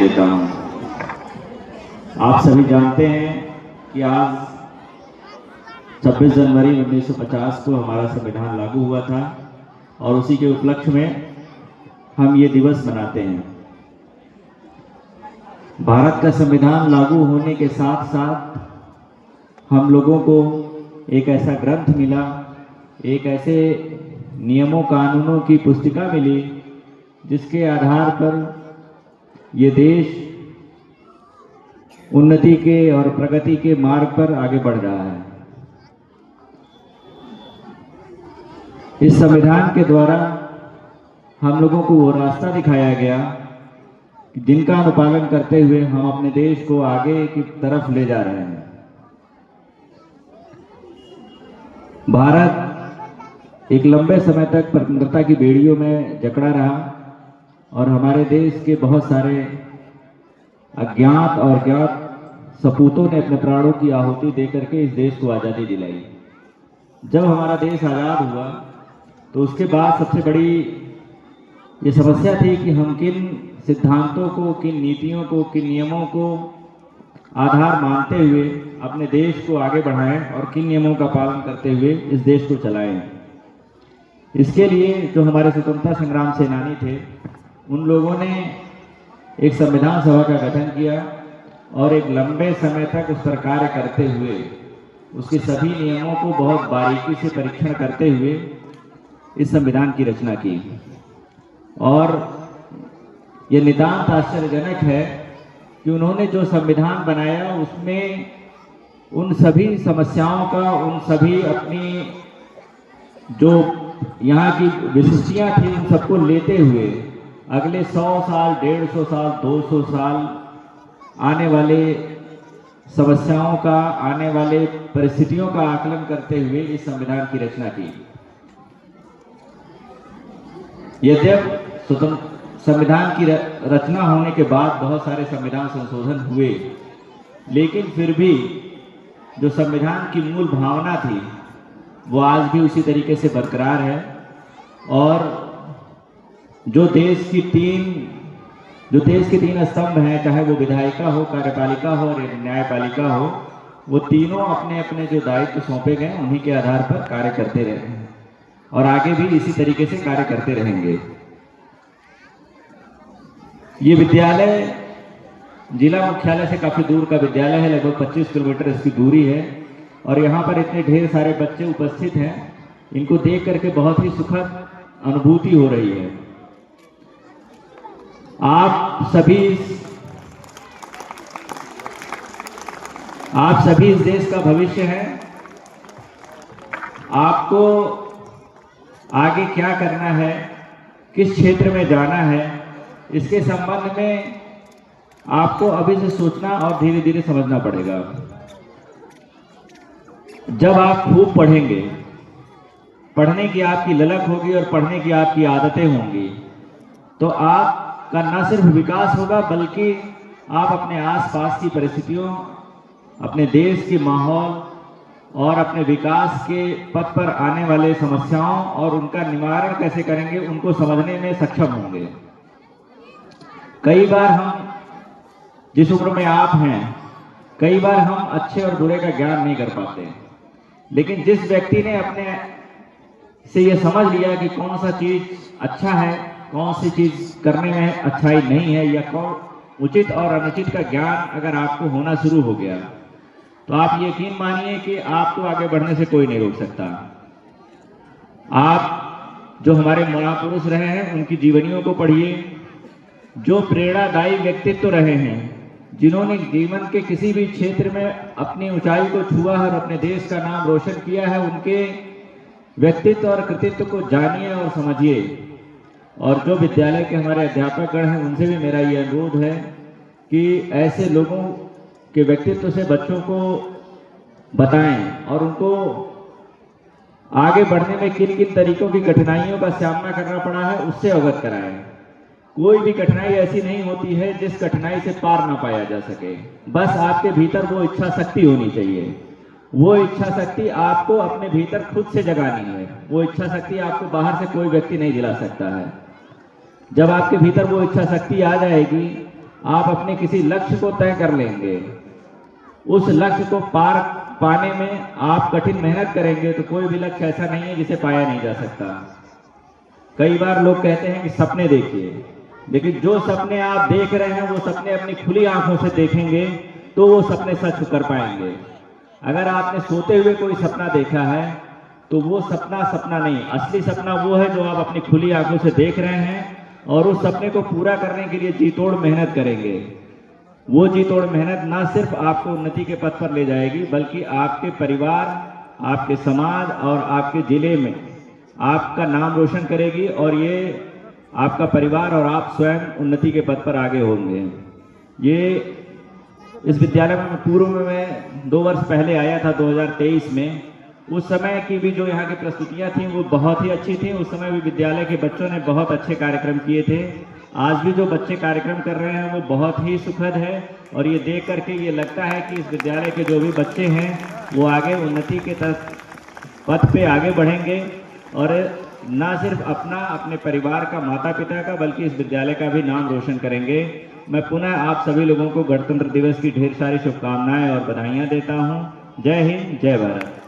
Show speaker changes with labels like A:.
A: देता हूं। आप सभी जानते हैं कि आज 26 जनवरी 1950 को हमारा संविधान लागू हुआ था और उसी के उपलक्ष्य में हम ये दिवस मनाते हैं। भारत का संविधान लागू होने के साथ साथ हम लोगों को एक ऐसा ग्रंथ मिला, एक ऐसे नियमों कानूनों की पुस्तिका मिली जिसके आधार पर ये देश उन्नति के और प्रगति के मार्ग पर आगे बढ़ रहा है। इस संविधान के द्वारा हम लोगों को वो रास्ता दिखाया गया जिनका अनुपालन करते हुए हम अपने देश को आगे की तरफ ले जा रहे हैं। भारत एक लंबे समय तक स्वतंत्रता की बेड़ियों में जकड़ा रहा और हमारे देश के बहुत सारे अज्ञात और ज्ञात सपूतों ने अपने प्राणों की आहुति देकर के इस देश को आज़ादी दिलाई। जब हमारा देश आज़ाद हुआ तो उसके बाद सबसे बड़ी ये समस्या थी कि हम किन सिद्धांतों को, किन नीतियों को, किन नियमों को आधार मानते हुए अपने देश को आगे बढ़ाएं और किन नियमों का पालन करते हुए इस देश को चलाएं। इसके लिए जो हमारे स्वतंत्रता संग्राम सेनानी थे उन लोगों ने एक संविधान सभा का गठन किया और एक लंबे समय तक उस पर कार्य करते हुए उसके सभी नियमों को बहुत बारीकी से परीक्षण करते हुए इस संविधान की रचना की। और ये नितांत आश्चर्यजनक है कि उन्होंने जो संविधान बनाया उसमें उन सभी समस्याओं का, उन सभी अपनी जो यहाँ की विशिष्टियाँ थी उन सबको लेते हुए अगले 100 साल, 150 साल, 200 साल आने वाले समस्याओं का, आने वाले परिस्थितियों का आकलन करते हुए इस संविधान की रचना की। यद्यप संविधान की रचना होने के बाद बहुत सारे संविधान संशोधन हुए, लेकिन फिर भी जो संविधान की मूल भावना थी वो आज भी उसी तरीके से बरकरार है। और जो देश के तीन स्तंभ हैं, चाहे वो विधायिका हो, कार्यपालिका हो और न्यायपालिका हो, वो तीनों अपने अपने जो दायित्व सौंपे गए उन्हीं के आधार पर कार्य करते रहे हैं और आगे भी इसी तरीके से कार्य करते रहेंगे। ये विद्यालय जिला मुख्यालय से काफ़ी दूर का विद्यालय है, लगभग 25 किलोमीटर इसकी दूरी है और यहाँ पर इतने ढेर सारे बच्चे उपस्थित हैं, इनको देख करके बहुत ही सुखद अनुभूति हो रही है। आप सभी इस देश का भविष्य हैं। आपको आगे क्या करना है, किस क्षेत्र में जाना है, इसके संबंध में आपको अभी से सोचना और धीरे धीरे समझना पड़ेगा। जब आप खूब पढ़ेंगे, पढ़ने की आपकी ललक होगी और पढ़ने की आपकी आदतें होंगी, तो आपका न सिर्फ विकास होगा बल्कि आप अपने आसपास की परिस्थितियों, अपने देश के माहौल और अपने विकास के पथ पर आने वाले समस्याओं और उनका निवारण कैसे करेंगे उनको समझने में सक्षम होंगे। कई बार हम, जिस उम्र में आप हैं, कई बार हम अच्छे और बुरे का ज्ञान नहीं कर पाते, लेकिन जिस व्यक्ति ने अपने से ये समझ लिया कि कौन सा चीज़ अच्छा है, कौन सी चीज़ करने में अच्छाई नहीं है, या कौन उचित और अनुचित का ज्ञान अगर आपको होना शुरू हो गया तो आप यकीन मानिए कि आपको आगे बढ़ने से कोई नहीं रोक सकता। आप जो हमारे महापुरुष रहे हैं उनकी जीवनियों को पढ़िए, जो प्रेरणादायी व्यक्तित्व रहे हैं, जिन्होंने जीवन के किसी भी क्षेत्र में अपनी ऊंचाई को छुआ है और अपने देश का नाम रोशन किया है, उनके व्यक्तित्व और कृतित्व को जानिए और समझिए। और जो विद्यालय के हमारे अध्यापकगण हैं उनसे भी मेरा ये अनुरोध है कि ऐसे लोगों के व्यक्तित्व से बच्चों को बताएं और उनको आगे बढ़ने में किन किन तरीकों की कठिनाइयों का सामना करना पड़ा है उससे अवगत कराएं। कोई भी कठिनाई ऐसी नहीं होती है जिस कठिनाई से पार ना पाया जा सके। बस आपके भीतर वो इच्छा शक्ति होनी चाहिए। वो इच्छा शक्ति आपको अपने भीतर खुद से जगानी है। वो इच्छा शक्ति आपको बाहर से कोई व्यक्ति नहीं दिला सकता है। जब आपके भीतर वो इच्छा शक्ति आ जाएगी आप अपने किसी लक्ष्य को तय कर लेंगे, उस लक्ष्य को पाने में आप कठिन मेहनत करेंगे तो कोई भी लक्ष्य ऐसा नहीं है जिसे पाया नहीं जा सकता। कई बार लोग कहते हैं कि सपने देखिए, लेकिन जो सपने आप देख रहे हैं वो सपने अपनी खुली आंखों से देखेंगे तो वो सपने सच कर पाएंगे। अगर आपने सोते हुए कोई सपना देखा है तो वो सपना सपना नहीं, असली सपना वो है जो आप अपनी खुली आंखों से देख रहे हैं और उस सपने को पूरा करने के लिए जी तोड़ मेहनत करेंगे। वो जी तोड़ मेहनत ना सिर्फ आपको उन्नति के पथ पर ले जाएगी बल्कि आपके परिवार, आपके समाज और आपके जिले में आपका नाम रोशन करेगी और ये आपका परिवार और आप स्वयं उन्नति के पथ पर आगे होंगे। ये इस विद्यालय में पूर्व में मैं 2 वर्ष पहले आया था 2023 में। उस समय की भी जो यहाँ की प्रस्तुतियाँ थीं वो बहुत ही अच्छी थी। उस समय भी विद्यालय के बच्चों ने बहुत अच्छे कार्यक्रम किए थे। आज भी जो बच्चे कार्यक्रम कर रहे हैं वो बहुत ही सुखद है और ये देख करके ये लगता है कि इस विद्यालय के जो भी बच्चे हैं वो आगे उन्नति के पथ पे आगे बढ़ेंगे और ना सिर्फ अपने परिवार का, माता पिता का, बल्कि इस विद्यालय का भी नाम रोशन करेंगे। मैं पुनः आप सभी लोगों को गणतंत्र दिवस की ढेर सारी शुभकामनाएं और बधाइयां देता हूं। जय हिंद, जय भारत।